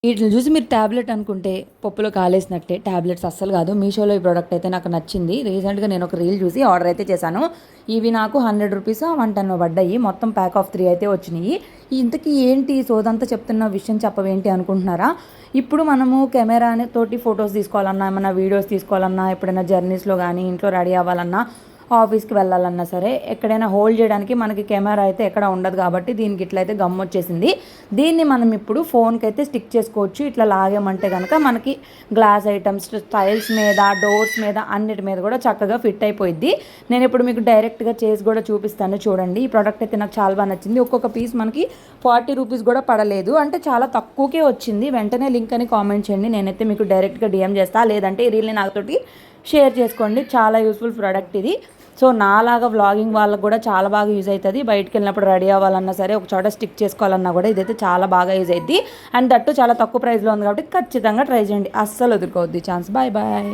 వీటిని చూసి మీరు టాబ్లెట్ అనుకుంటే పప్పులో కాలేసినట్టే. టాబ్లెట్స్ అస్సలు కాదు. మీషోలో ఈ ప్రోడక్ట్ అయితే నాకు నచ్చింది. రీసెంట్గా నేను ఒక రీల్ చూసి ఆర్డర్ అయితే చేశాను. ఇవి నాకు 100 రూపీస్ 110 పడ్డాయి. మొత్తం ప్యాక్ ఆఫ్ 3 అయితే వచ్చినాయి. ఇంతకీ ఏంటి సోదంతా చెప్తున్న విషయం చెప్పవేంటి అనుకుంటున్నారా? ఇప్పుడు మనము కెమెరా తోటి ఫొటోస్ తీసుకోవాలన్నా, ఏమైనా వీడియోస్ తీసుకోవాలన్నా, ఎప్పుడైనా జర్నీస్లో కానీ ఇంట్లో రెడీ అవ్వాలన్నా, ఆఫీస్కి వెళ్ళాలన్నా సరే ఎక్కడైనా హోల్డ్ చేయడానికి మనకి కెమెరా అయితే ఎక్కడ ఉండదు కాబట్టి దీనికి ఇట్లయితే గమ్ వచ్చేసింది. దీన్ని మనం ఇప్పుడు ఫోన్కి అయితే స్టిక్ చేసుకోవచ్చు. ఇట్లా లాగామంటే కనుక మనకి గ్లాస్ ఐటమ్స్, టైల్స్ మీద, డోర్స్ మీద, అన్నిటి మీద కూడా చక్కగా ఫిట్ అయిపోయింది. నేను ఇప్పుడు మీకు డైరెక్ట్గా చేసి కూడా చూపిస్తాను చూడండి. ఈ ప్రోడక్ట్ అయితే నాకు చాలా బాగా నచ్చింది. ఒక్కొక్క పీస్ మనకి 40 రూపీస్ కూడా పడలేదు, అంటే చాలా తక్కువకే వచ్చింది. వెంటనే లింక్ అని కామెంట్ చేయండి, నేనైతే మీకు డైరెక్ట్గా డిఎం చేస్తాను. లేదంటే ఈ రీల్ని నాతోటి షేర్ చేసుకోండి. చాలా యూస్ఫుల్ ప్రోడక్ట్ ఇది. సో నాలాగా వ్లాగింగ్ వాళ్ళకు కూడా చాలా బాగా యూజ్ అవుతుంది. బయటకు వెళ్ళినప్పుడు రెడీ అవ్వాలన్నా సరే, ఒక చోట స్టిక్ చేసుకోవాలన్నా కూడా ఇదైతే చాలా బాగా యూజ్ అవుతుంది. అండ్ దట్టు చాలా తక్కువ ప్రైస్లో ఉంది కాబట్టి ఖచ్చితంగా ట్రై చేయండి. అస్సలు వదులుకోవద్దు ఛాన్స్. Bye bye.